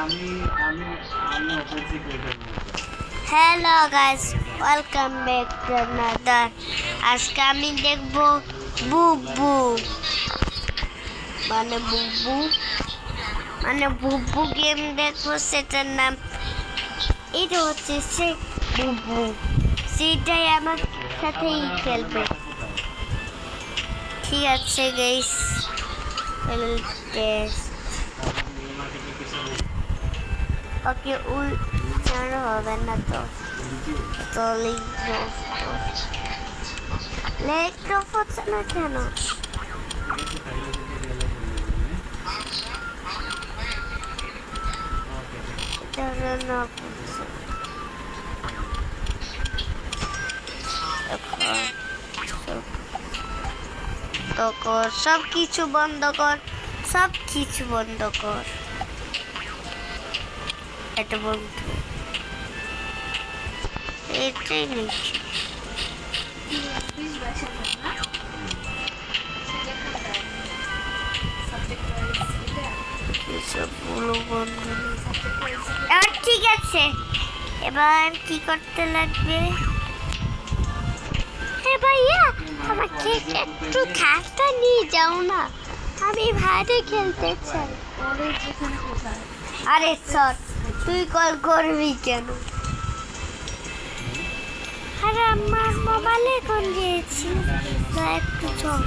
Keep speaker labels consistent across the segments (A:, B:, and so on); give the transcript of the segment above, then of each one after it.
A: আমি আমি আমি ওপেন সিক্রেটার।
B: Hello guys, welcome back to another. আজকে আমি দেখবো বুবু মানে বুবু মানে বুবু গেম দেখবো। সেটার নাম এটা হচ্ছে সে বুবু, সেটাই আমার সাথেই খেলবে। ঠিক আছে গাইস, টেস্ট ওকে। ওই চার হবে না তো, তো লেগ ড্রপ হচ্ছে না কেন? সব কিছু বন্ধ কর, সব কিছু বন্ধ কর। এটা বন্ধু, এটাই নেই। এবার ঠিক আছে, এবার কি করতে লাগবে? হে ভাইয়া, আমাকে একটু খাতা নিয়ে যাও না, আমি বাইরে খেলতে চাই। আরে স্যার, তুই কল করবি কেন? আরে আমার মোবাইলে কল দিয়েছি না, একটু চল।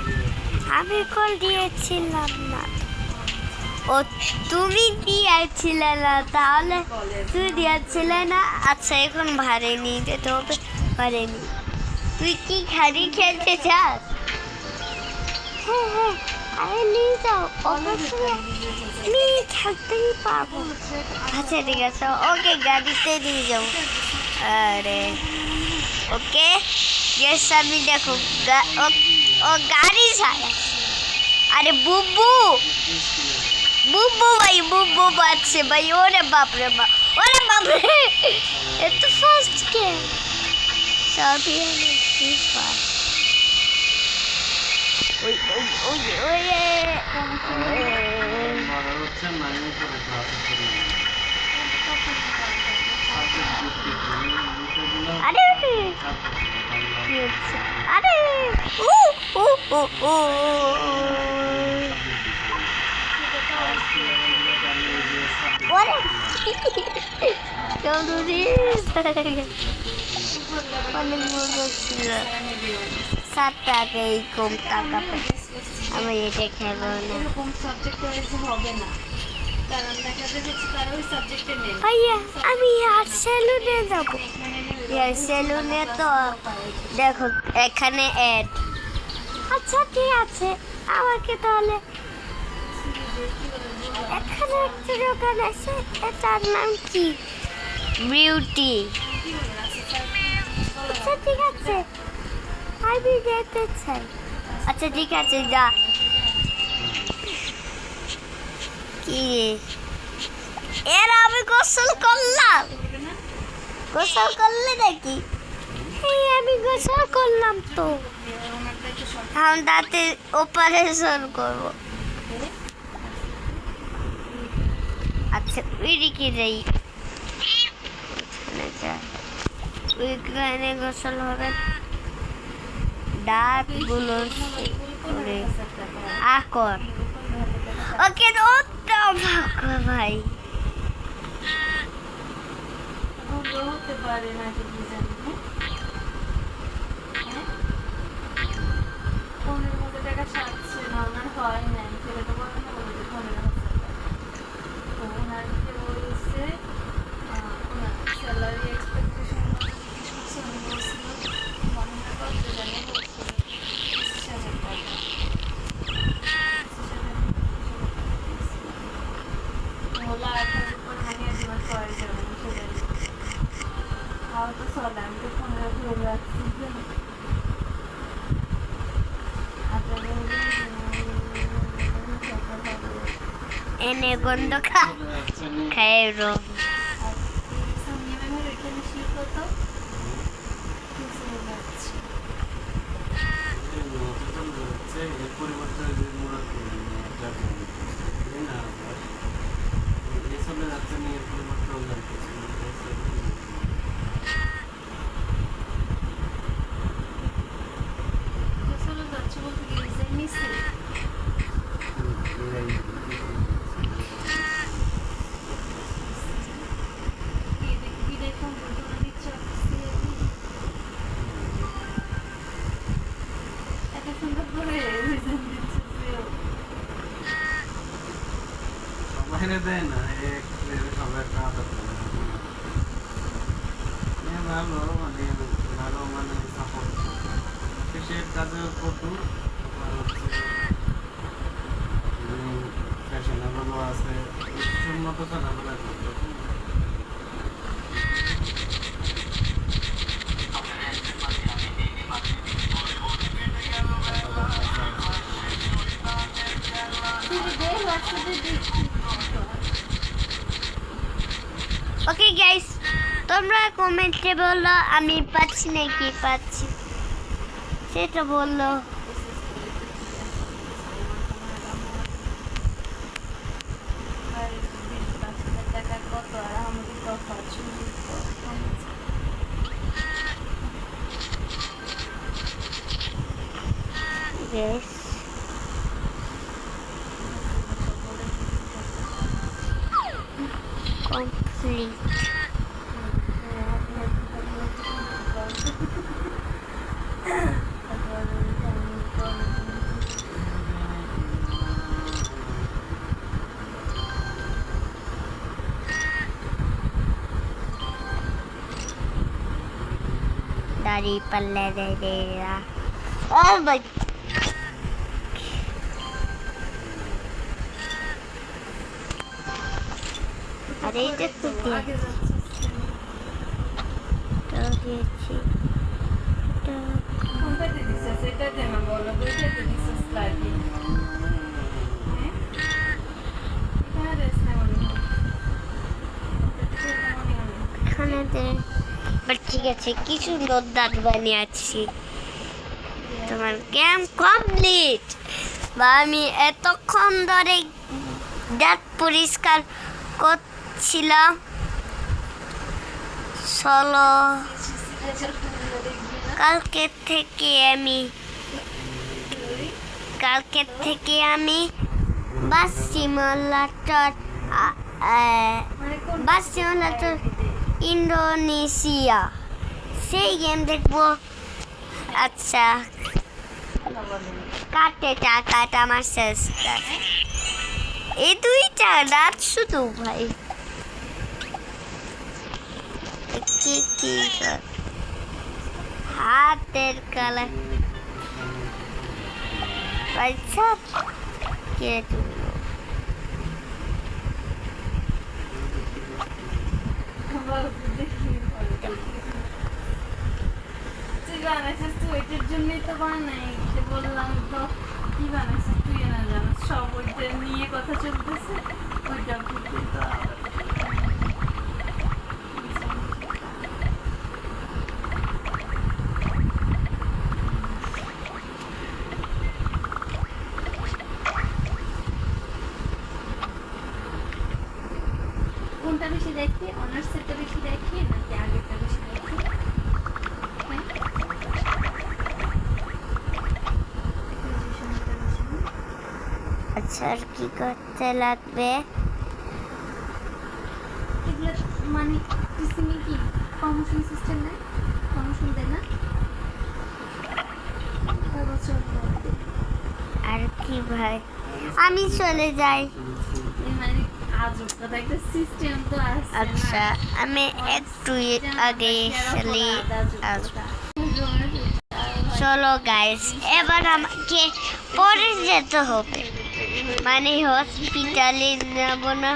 B: আমি কল দিয়েছিলাম না। ও তুমি দিয়েছিলে না? তাহলে তুই দিয়েছিলে না। আচ্ছা, এখন ভাড়ে নিয়ে যেতে হবে। ভাড়ে নি, তুই কি খালি খেলতে চাস? হ্যাঁ হ্যাঁ, আরে নিয়ে যাও, অবশ্যই আমি খেলতেই পারবো। আচ্ছা ঠিক আছে, ওকে গাড়িতে নিয়ে যাও। আরে ওকে, ইয়েস আমি দেখো ও গাড়ি চালায়। আরে বুবু বুবু ভাই, বুবু বাচ্চে ভাই। ওরে বাপরে বাপ, ওরে বাপরে, এত ফাস্ট কে? সবই কি ফাস্ট। ওই ওই ওই ওই
A: মজার হচ্ছে মাইনে করে ক্লাস করি।
B: আরে আরে ও ও ও ও ওরে চৌধুরী অনেক মজা ছিল। 7 টাকা এই কম টাকা আমি এটা খেলবো না। ভাইয়া, আমি আর সেলুনে যাবো। সেলুনে তো দেখো এখানে অ্যাড। আচ্ছা ঠিক আছে, আমাকে তাহলে এখানে একটা দোকান আছে, এটার নাম কি? বিউটি। আচ্ছা ঠিক আছে, আমি যেতে চাই। আচ্ছা ঠিক আছে, যা। কি এর আমি গোসল করলাম? গোসল করলে নাকি? হ্যাঁ, আমি গোসল করলাম তো। এখন দাঁতে অপারেশন করবো। আচ্ছা ওইদিকে যাই, ওইখানে গোসল হবে। দাঁতগুলো করে আকর। ওকে ভাই,
C: হতে পারে না কি জানি। ফোনের মধ্যে টাকা সারছে না, ওনার হয় নাই। ছেলেটা বলে না, বলে যে ফোনের তো ওনারকে বলছে ওনার স্যালারি এক্সপেকটেশন উনি বলছিল মনে হয় কত জানি বলছিল 25,000 টাকা। ওলা 8,000 করে মনে হয় দিবার পরে যাবেন সেটাই। খাওয়া তো চলে, আমি তো ফোনের ধরে রাখছি।
B: এনে গন্ধ খাইরো।
A: পরিবর্তন বাইরে দেয় না সবাই একটা আদর করে। ভালো মানে ভালো মানে সাপোর্ট সে কাজে পটু ফ্যাশনেবলও আছে উন্নত খেলাধুলা করতে।
B: ওকে গাইস, তোমরা কমেন্টে বলো আমি পাচ্ছি নাকি পাচ্ছি, সেটা বললো।
C: টাকা কত আর আমাদের কথা
B: Yes. Complete. Dari Paladera. Oh my. আরে এটা তো
C: আগে যাচ্ছি
B: দিয়েছি।
C: কোনটাতে দিছিস এটাতে না বলো দুইটাতে দিছিস লাগি হ্যাঁ এখানে রেস না মনে হয়
B: এখানে দে। বাট ঠিক আছে, কি সুন্দর দাঁত বানিয়েছি। তোমার গেম কমপ্লিট। বা আমি এতক্ষণ ধরে দাঁত পরিষ্কার করছিলাম। চলো কালকে থেকে আমি বাস সিমুলেটর ইন্দোনেশিয়া সেই গেম দেখবো। আচ্ছা কাটে টাকাটা আমার শেষ। এই দুইটা দাঁত শুধু ভাই কি হাতের কালা পয়সা কে দিলো?
C: তুই বানাইছিস তুই ওইটার জন্যই তো বানাই বললাম তো কি বানাইছিস তুই না জানিস সব ওইটা নিয়ে কথা চলতেছে ওইটা বুঝতে তো কোনটা বেশি দেখি অনার্সেরটা বেশি দেখি নাকি আগেরটা বেশি দেখি
B: আচ্ছা আর কি করতে লাগবে?
C: এগুলো মানে কিসিমি কি প্রমোশন সিস্টেম নেই প্রমোশন দেয় না বছর
B: আর কি ভাই, আমি চলে যাই।
C: মানে আজব কথা একটা সিস্টেম তো আছে
B: আচ্ছা আমি একটু আগে চলে আসবো। চলো গাইস, এবার আমাকে পরে যেতে হবে, মানে হসপিটালে যাব না।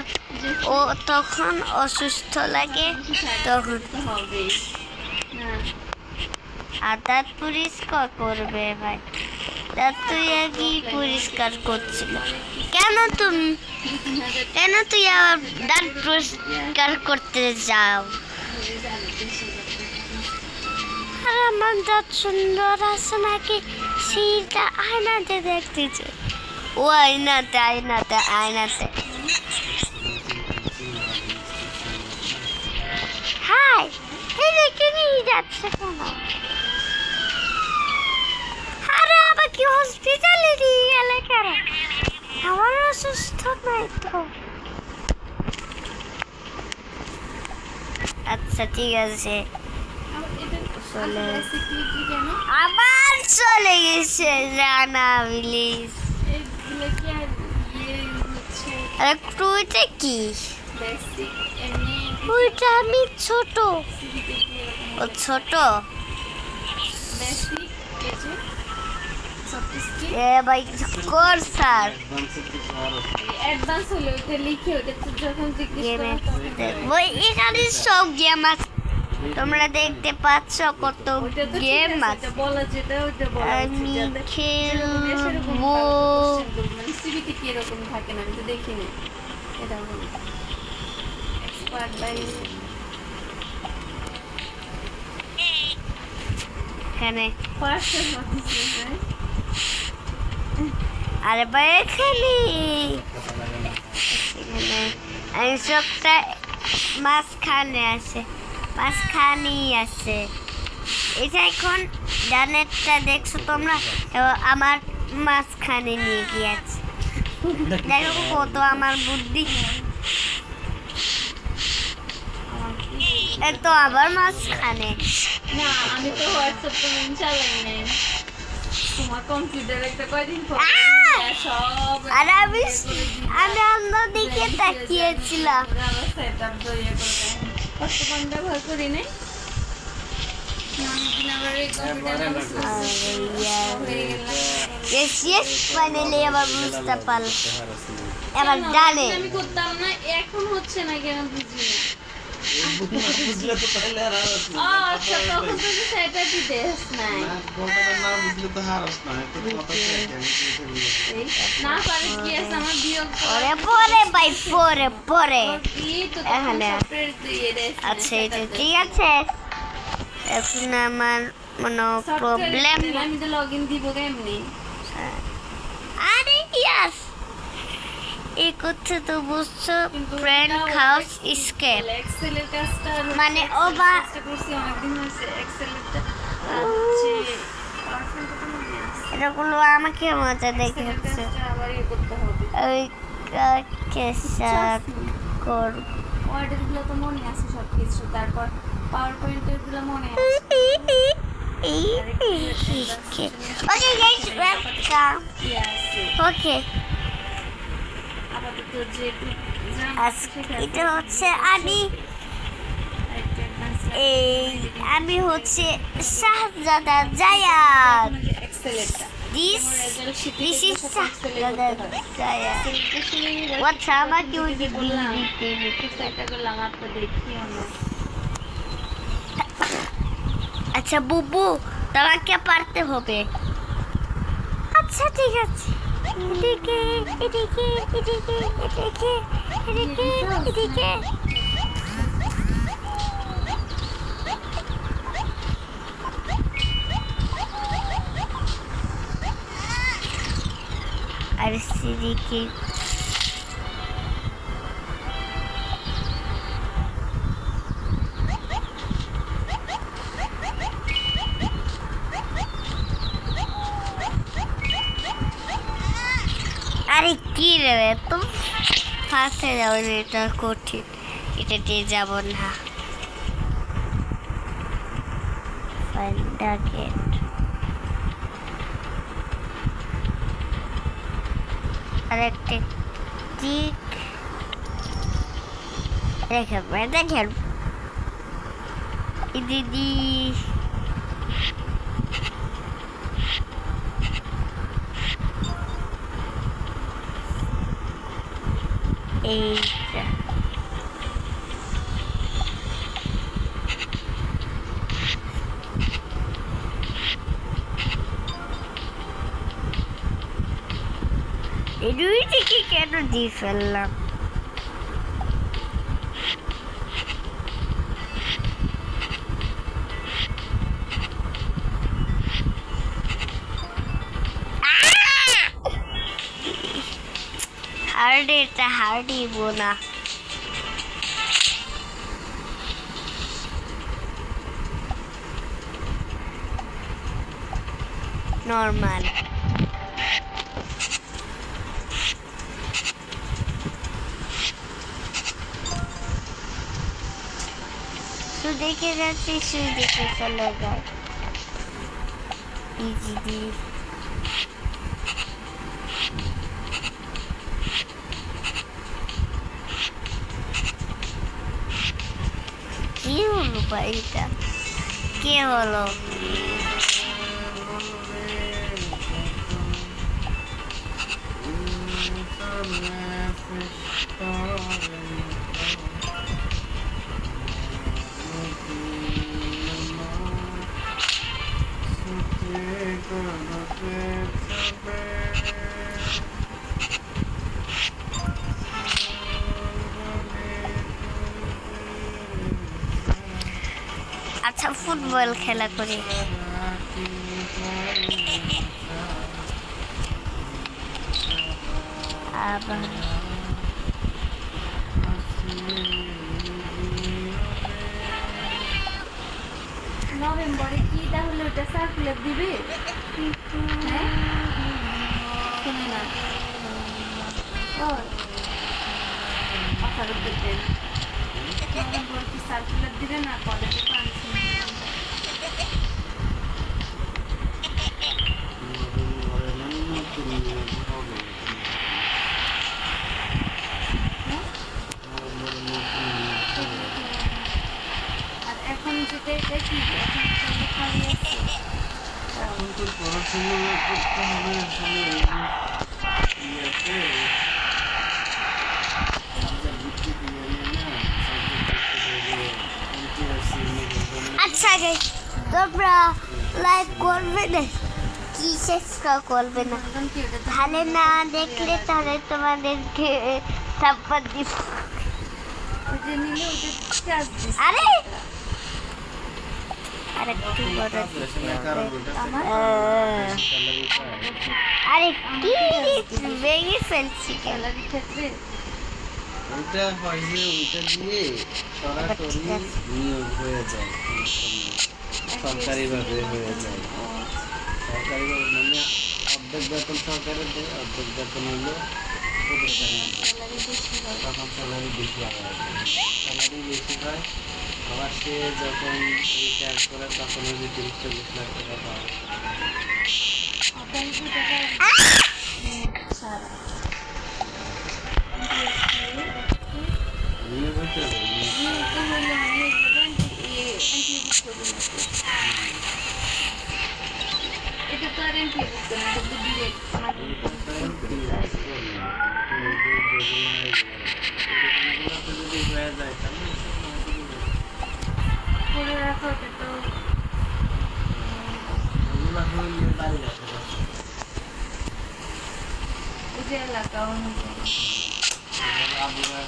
B: ও তখন অসুস্থ লাগে তখন।
C: হবে না
B: আর দাঁত পরিষ্কার করবে ভাই, দাঁত তুই আগে পরিষ্কার করছিল। কেন তুই আবার দাঁত পরিষ্কার করতে যাও? আর আমার দাঁত সুন্দর আছে নাকি সেটা আয়নাতে দেখতেছে। ও আয়নাতে হাই, এদিকে নিয়ে যাচ্ছে কেন? আরে আমাকে হসপিটালে নিয়ে গেলে কেন? আমার অসুস্থ নাই তো। আচ্ছা ঠিক আছে,
C: চলে সিকিউরিটি কেন
B: আবার চলে গেছে জানা প্লিজ।
C: এগুলো কি আর ইয়ে হচ্ছে
B: আর একটু ওইটা কি
C: বেসিক এমনি
B: ওইটা আমি ছোট
C: সিভিতে কি এরকম
B: ও ছোট
C: বেসিক এই যে সফট স্কিল
B: এ ভাই কর স্যার
A: অ্যাডভান্সের কিছু আর আছে
C: অ্যাডভান্স হলে ওইটা লিখে ওইটা তো যখন জিজ্ঞেস
B: গেমে
C: করা তখন
B: ওই এখানে সব গেম আছে তোমরা দেখতে পাচ্ছ কত
C: ওইটা তো
B: গেম
C: ঠিক আছে,
B: আছে
C: ওইটা বলা যেটা ওইটা বলা
B: আমি
C: উচিত, যাতে
B: খেলবো
C: মানে সিভিতে কি এরকম থাকে না আমি তো দেখিনি এটা বলি এক্সপার্ট বাই
B: এখানে
C: ফার্স্ট হচ্ছে
B: আরে ভাই এখানে এখানে আমি সবটা মাঝখানে আছে মাঝখানেই আছে এটা এখন জানেরটা দেখছো তোমরা আমার মাঝখানে নিয়ে গিয়েছে দেখো কত আমার বুদ্ধি এ তো আবার মাঝখানে
C: না আমি তো হোয়াটসঅ্যাপ তো চালাই নাই তোমার কম্পিউটার একটা কয়দিন পর সব
B: আর আমি অন্যদিকে তাকিয়েছিলাম
C: সেটআপ তো ইয়ে করে কষ্ট কম ব্যবহার করি নাই অনেকদিন আবার এই কম্পিউটার হয়ে গেলাম
B: ইয়েস ইয়েস ফাইনালি আবার বুঝতে পারলাম এবার জানে
C: আমি করতাম না এখন হচ্ছে না কেন বুঝি না
A: বুঝলে তো তাহলে আর হারস
C: ও আচ্ছা তখন তো সেটআপই দেশ নাই
A: না কম্পিউটার না বুঝলে তো হারস না একটু কথা
C: এই, না পারিস কি আছে আমার বিয়োগ
B: পরে পরে ভাই পরে পরে
C: কি তো
B: এখানে।
C: সফটওয়্যার দিয়ে দেশ
B: আচ্ছা এটা ঠিক আছে এখন আমার কোনো প্রবলেম
C: আমি তো লগইন দিব কেমনি
B: আরে ইয়াস এই করছে তো বুঝছো ফ্রেন্ড হাউস স্কেপ
C: এক্সেলের কাজটা
B: মানে ও বা
C: কাজটা করছি অনেকদিন হয়েছে এক্সেলেরটা হচ্ছে পারফেক্ট তো মনে আছে
B: এটাগুলো আমাকে মজা দেখে
C: এক্সেলের
B: হচ্ছে
C: কাজটা আবার ইয়ে করতে হবে
B: ওই কাকে সাথ কর
C: ওয়ার্ডের গুলো তো মনে আছে সব কিছু তারপর পাওয়ার পয়েন্টের গুলো মনে আছে
B: ওকে গাইস ওয়েলকাম
C: কি আছে
B: ওকে
C: আপাতত যে
B: আজকে এটা হচ্ছে আমি হচ্ছে শাহজাদা জায়াদ This is শাহজাদা জায়াদ What's আমার কি ওই আচ্ছা বুবু তোমাকে পারতে হবে আচ্ছা ঠিক আছে এদিকে এদিকে এদিকে এদিকে এদিকে এদিকে আর সেদিকে আরে কি রে তো ফার্স্টে যাবো না এটা কঠিন এটা দিয়ে যাবো না গেট আর একটা ঠিক দেখেন দিদি এইটা এই দুইটাকে কেন দিয়ে ফেললাম হার্ড এটা হার্ডই বোনা নর্মাল দেখে যাচ্ছি শুয়ে দেখে চলে যায় ইজি এটা কে হলো? আচ্ছা ফুটবল খেলা করি। আবার
C: নভেম্বরে কি তাহলে ওটা সার্কুলার দিবে? হ্যাঁ শুনে না অফার দিতে নভেম্বর কি সার্কুলার দিবে না কলেজে পারমিশন আর এখন যেটা এটা কি এখন তো খালি আছে
A: এখন তো পড়াশোনা করতে হবে আসলে ইয়েতে সাবজেক্ট ভিত্তিক ইয়ে না সাবজেক্ট
B: আচ্ছা গাইস তোমরা লাইক করবে না কি সাবস্ক্রাইব করবে না
C: এখন কি ওটা
B: তাহলে না দেখলে তাহলে তোমাদেরকে থাপ্পড় দিব।
C: ওই যে নিলে ওটা চার্জ দিচ্ছে
B: আরে আরেকটু বড় দিতে হবে। আরে কি ভেঙে ফেলছি কেন?
C: স্যালারি ক্ষেত্রে
A: ওইটা হয় যে ওইটা দিয়ে সরাসরি নিয়োগ হয়ে যায় সরকারিভাবে হয়ে যায় সরকারিভাবে মানে অর্ধেক বেতন সরকারে দেয় অর্ধেক বেতন হলো প্রতিষ্ঠানে দেয়।
C: স্যালারি বেশি হয়
A: তখন স্যালারি বেশি হয় স্যালারি বেশি হয় আবার সে যখন রিটায়ার করে তখন ওই যে 30-40 লাখ টাকা পায়
C: আপনার কি টাকা সারা
A: নিয়োগ হইতে হবে নিয়োগ
C: তো হলো আমি এটা তো আর এন্ট্রি করতে না এটা তো ডিরেক্ট
A: যদি হয়ে যায় তাহলে
C: করে রাখা ওটা তো
A: ওগুলো হইলে বাড়ি যাচ্ছে
C: ওই যে এলাকা অনুযায়ী
A: আবুরা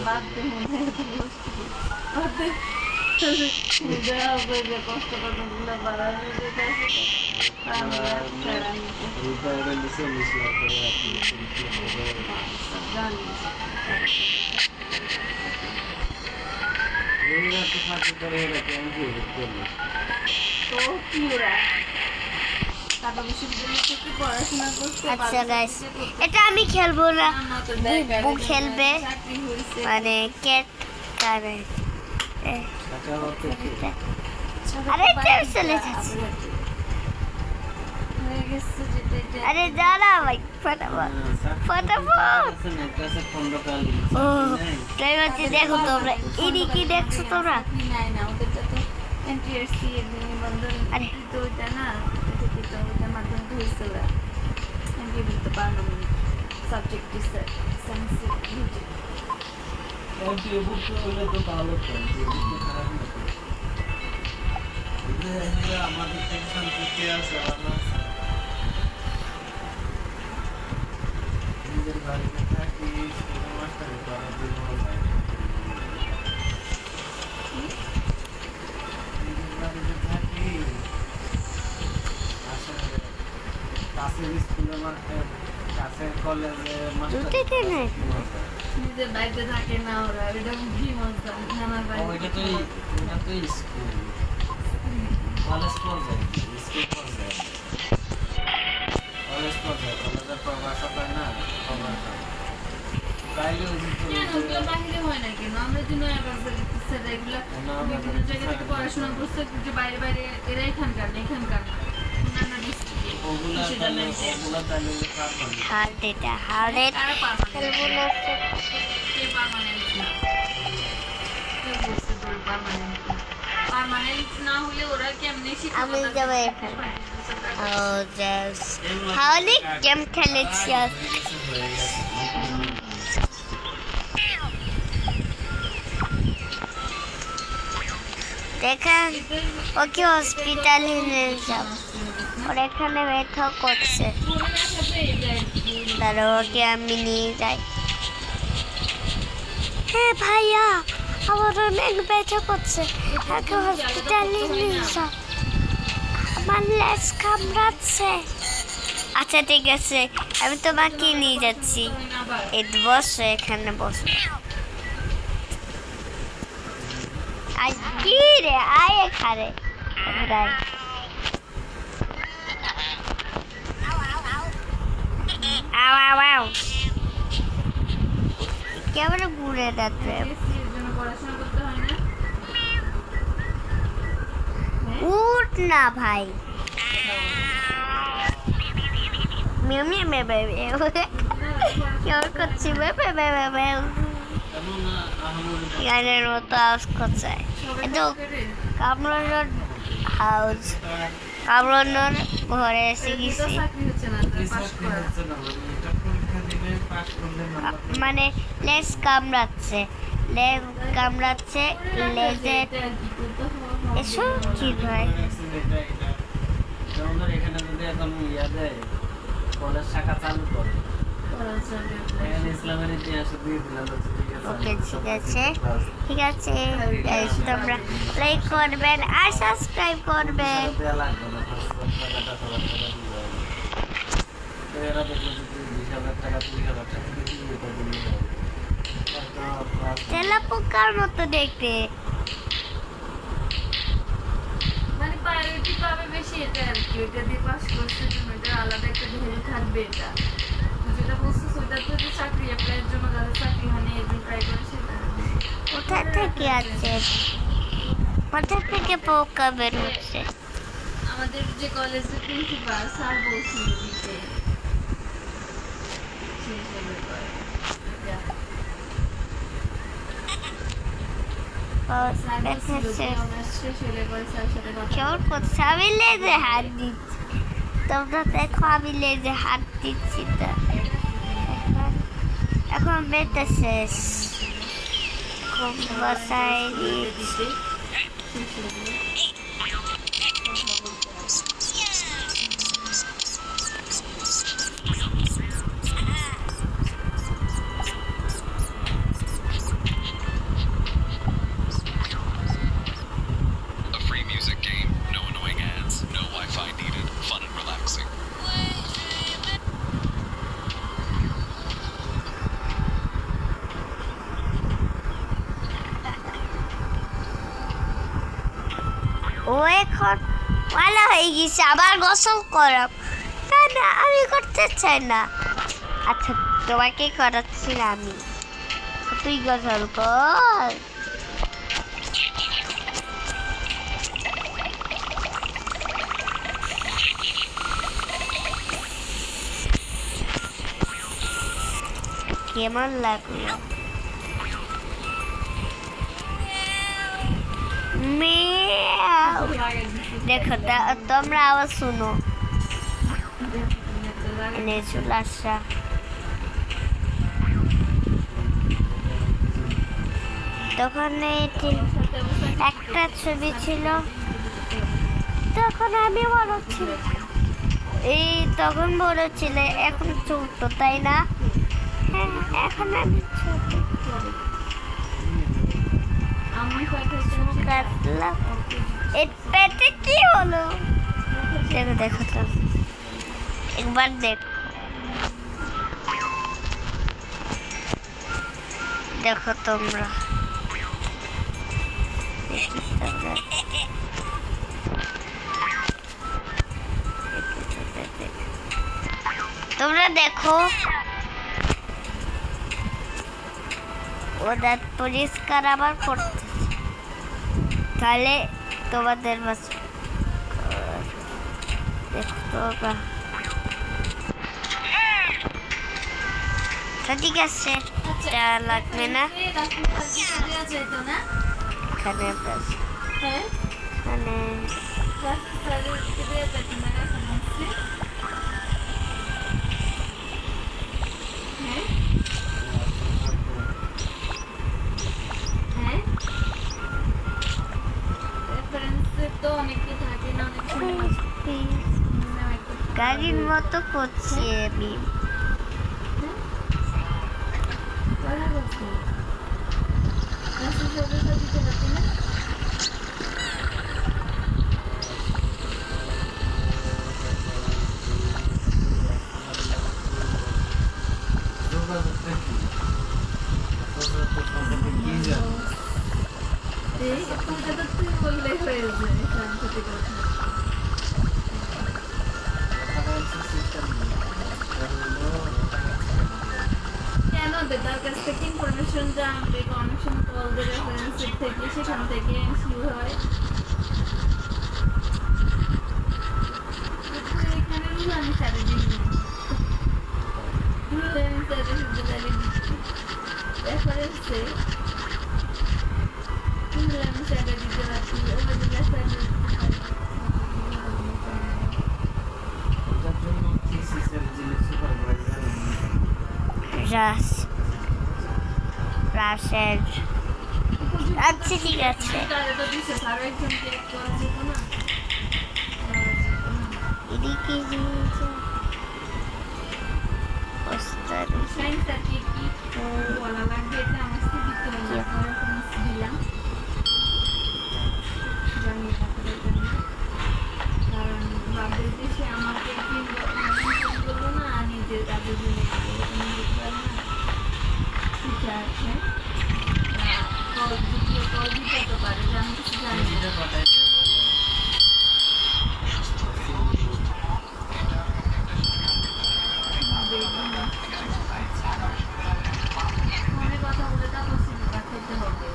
C: বাদ দিয়ে মনে হয় কষ্ট কতগুলো বাড়ানো যেতে
A: রূপায়ণে 40 লাখ করে আপনি 40 লাখ করে
C: জানি
A: এগুলো তো সাথে করে এটা কেমন কি করবে
C: তো কি ওরা টাকা বিশ্ববিদ্যালয় থেকে পড়াশোনা করতে
B: আচ্ছা গাইস এটা আমি খেলবো না বুবু খেলবে
C: চাকরি হয়েছে
B: মানে ক্যাট করে
A: টাকা হচ্ছে কি
B: আরে এটা চলে যাচ্ছে
C: হয়ে গেছে যেটা এটা
B: আরে দাঁড়া ভাই ফটাফট ফটাফট
A: নেটে 15 কাল
B: ও তাই হচ্ছে দেখো তোমরা এডি কি দেখছো তোমরা
C: নাই না ওদেরটা তো এনটিআরসি এর নিবন্ধন
B: আরে।
C: তো ওইটা না এটা কি তো ওইটার মাধ্যমে তো হয়েছে ওরা এমপিবিল তো পারমানেন্ট সাবজেক্ট সেন্সিটিভিটি
A: এমপি বুক হলে তো ভালো তো বুক খারাপ না তো আমাদের টেনশন করতে আছে নিজের বাড়িতে থাকি মাস্টার করার জন্য নিজের বাড়িতে থাকি আসলে কাছের স্কুলে কাছের কলেজে
B: দুটোই তো নেই।
C: নিজের বাড়িতে থাকে না ওরা এটা কি মজা নানার
A: ওইটা
C: বাড়িতে
A: তো স্কুল কলেজ পর্যায়ে স্কুল পর্যায়ে কলেজ পর্যায়ে কলেজের প্রভাষক হয় না প্রভাষক তাইলে ওই যে
C: কেন ওগুলো বাহিরে হয় না কেন আমরা যে নয়া বাজার এগুলো বিভিন্ন জায়গা থেকে পড়াশোনা করছে যে বাইরে বাইরে এরা এখানকার না এখানকার না অন্যান্য ডিস্ট্রিক্টে
A: ওগুলা তাহলে পারবেন
B: হার্ট এটা হার্ট
C: তারা পারমানেন্ট
B: খেলবো না
C: কে পারমানেন্ট না কেউ বলবে পার্মানেন্ট না হলে ওরা কেমনে
B: আমি যাবো এখানে। ও জাস অনেক গেম খেলেছি আজ। দেখেন ওকে হসপিটালে নিয়ে যাব, ওর এখানে ব্যথা করছে, তাহলে ওকে আমি নিয়ে যাই। হ্যাঁ ভাইয়া, আমার অনেক ব্যথা করছে, ওকে হসপিটালে নিয়ে যাও, আমার লেজ কামড়াচ্ছে। আচ্ছা ঠিক আছে, আমি তোমাকে নিয়ে যাচ্ছি। এই বসো, এখানে বসো। আই কি রে, আয় এখানে। আও আও আও, কেমন ঘুরে যাচ্ছে।
C: পড়াশোনা করতে হয় না?
B: উঠ না ভাই। মিউ মিউ মিউ মিউ কেউ করছি গানের মতো আওয়াজ করছে। কিন্তু কামরানোর হাউস, কামরানোর ঘরে এসে গেছি। মানে লেজ কামড়াচ্ছে, লেজ কামড়াচ্ছে, লেজে এসো কি ভাই।
A: এখানে যদি এখন ইয়া দেয়, কলেজ শাখা চালু করে, এখানে ইসলামের ইতিহাসে দিয়ে দিলাম।
B: ওকে ঠিক আছে, ঠিক আছে। গাইস তোমরা লাইক করবেন আর সাবস্ক্রাইব করবেন।
A: এরা দেখলো যে 20,000 টাকা 30,000 টাকা দিয়ে এটা দিলে হবে।
B: তেলাপোকার মতো দেখতে।
C: মানে প্রায়োরিটি পাবে বেশি এটা আর কি, ওইটা দিয়ে পাস করছে জন্য এটা আলাদা একটা ভ্যালু থাকবে। এটা যেটা বলছিস ওইটা তো যে চাকরি অ্যাপ্লাইয়ের জন্য যাদের চাকরি হয়নি এর জন্য ট্রাই করে সেটা।
B: কোথা থেকে আছে, কোথা থেকে পোকা বের হচ্ছে।
C: আমাদের যে কলেজের প্রিন্সিপাল স্যার বলছিল দিতে
B: কেমন করছে, আমি লেজে হাত দিচ্ছি, তোমরা দেখো আমি লেজে হাত দিচ্ছি। তো এখন বেটা শেষ, খুব বসাই দিচ্ছি। ও এখন ভালো হয়ে গেছে, আবার গোসল করব। তা না, আমি করতে চাই না। আচ্ছা তোমাকে করাচ্ছি না আমি, তুই গোসল কর। কেমন লাগলো? দেখো তোমরা আওয়াজ শুনো, চলে আসা। তখন এটি একটা ছবি ছিল, তখন আমি বড় ছিল, এই তখন বড় ছিল, এখন ছোট, তাই না? হ্যাঁ এখন আমি ছোট। এর পেটে কি হলো? দেখো দেখো তো, একবার দেখো, দেখো তোমরা, তোমরা দেখো ও দাঁত পরিষ্কার আবার করতে, তাহলে তোমাদের বাস দেখো তো। ঠিক আছে, লাগবে না। এখানে ব্যাস
C: হ্যাঁ
B: মানে
C: রাস্তার দিয়ে যেতে মানে সমস্যা হ্যাঁ হ্যাঁ রেফারেন্সে তো অনেকে থাকে না অনেক সময়
B: প্লিজ গাড়ির মতো করছি আমি
C: কথা বলছি রাস্তার সাথে সাথে দিতে পারছি না
A: যোগাযোগটা কি? যোগাযোগ সম্পর্কে কি জানো?
C: এই কবিতা তো তুই বললেই হয়ে যায় শান্তি কথা
A: রেফারেন্সের সিস্টেম নেই।
C: কেন দে তার কাছ থেকে ইনফরমেশন জানবে অনেক সময় কল দিয়ে রেফারেন্সের থেকে সেখান থেকে এমসিউ হয় কিন্তু এখানে রুল আমি সারে দিই রুল আমি সারে দিতে জানি রেফারেন্সে রুল আমি সারে দিতে পারছি ওদের রেফারেন্স
A: এটার জন্য থিসিসের যিনি সুপারভাইজার
B: রাশের আচ্ছা ঠিক আছে
C: তাহলে তো দিছে আরো একজনকে করা যেত না
B: এদিকে ওস্তাদ
C: সাইন্সটাকে কি বলা লাগবে এটা আমার সাথে দিতে হবে রেফারেন্স দিলাম জানি না কারণ ভাববে যে সে আমাকে কি বললো না নিজের কাজের জন্য ঠিক আছে কল দিতে তো পারে যে আমি কিছু জানি না
A: এটা কথাই বলে
C: ফোনে কথা বলে তারপর সিম পাঠাতে হবে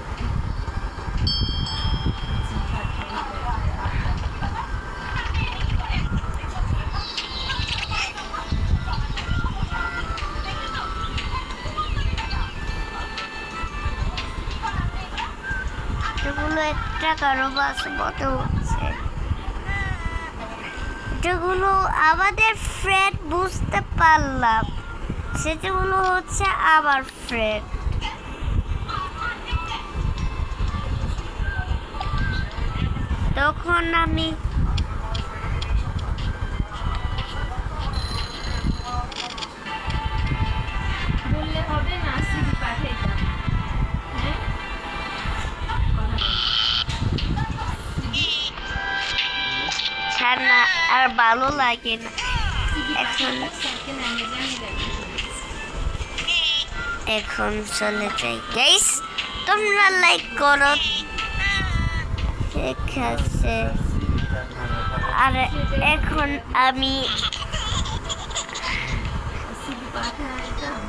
B: এগুলো একটা কারো বাস মতো হচ্ছে যেগুলো আমাদের ফ্রেন্ড বুঝতে পারলাম সেগুলো হচ্ছে আমার ফ্রেন্ড তখন আমি
C: বললে হবে না সিভি পাঠাইতাম হ্যাঁ
B: ছাড় না আর ভালো লাগে না এখন এখন চলে যাই গাইস তোমরা লাইক করো ঠিক আছে আর এখন আমি
C: সিভি পাঠাইতাম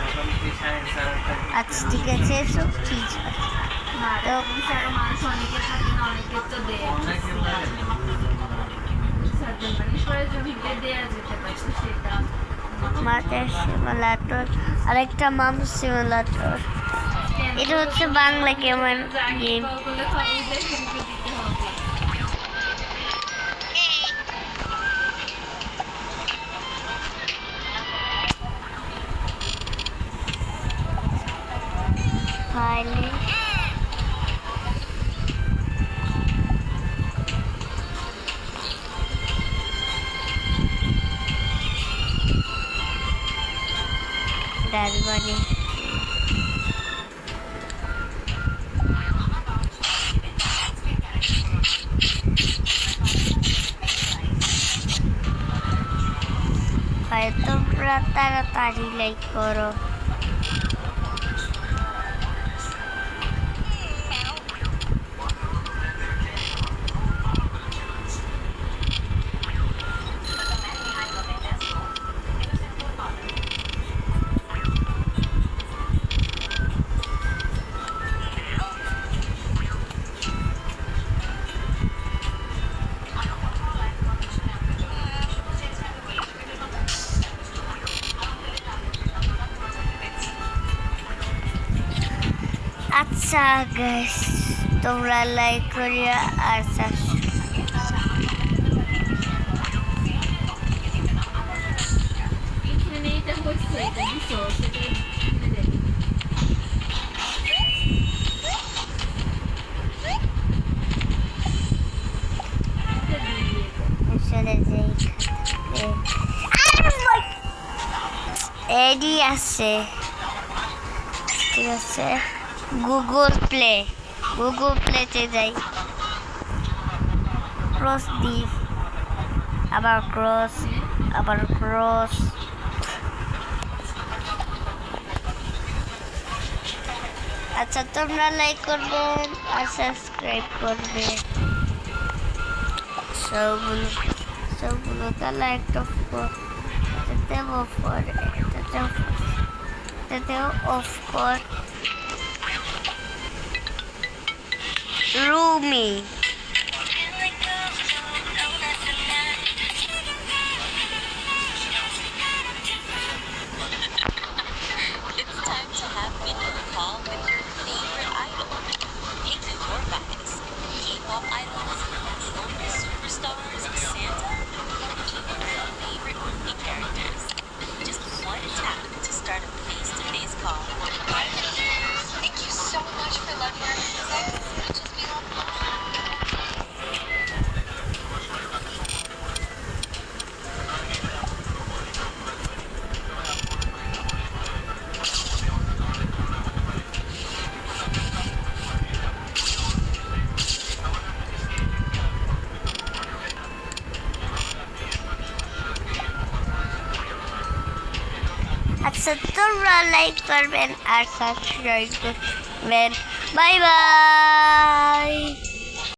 A: এখন কি সায়েন্স আর
B: আচ্ছা ঠিক আছে এসো ঠিক আছে
C: না স্যার মানুষ অনেকে থাকে না অনেকের তো দেয়
A: অনেকে লাগে
C: সার্জন মানে প্রয়োজন হলে দেওয়া যেতে পারছে সেটা
B: মাথার সিমুলেটর আরেকটা মামু সিমুলেটর এটা হচ্ছে বাংলা গেমের গেম
C: কলগুলো খবর দিয়ে শুরু দিতে হবে
B: ফাইলে ডালবানি তোমরা তাড়াতাড়ি লাইক করো আচ্ছা গাইস, তোমরা লাইক করিয়া আর
C: এখানে এটা করছে, এটা দিছো, সেটা এখানে দেখো। এটা দিয়ে দিয়েছে।
B: আসলে যে এডি আছে, ঠিক আছে। গুগল প্লেতে যাই, ক্রস দিই, আবার ক্রস। আচ্ছা, তোমরা লাইক করবেন আর সাবস্ক্রাইব করবে, সবগুলো তাহলে একটা দেবো পরে, এটাতেও অফ কর। Rumi
D: It's time to have video call with your favorite idol. Pick your guys. K-pop idols, global superstars, Santa, or even your favorite movie characters. Just one tap to start a face-to-face call. Thank you so much for loving our music as much as we love you.
B: আচ্ছা, তোমরা like করবেন আর subscribe করবেন। Bye bye.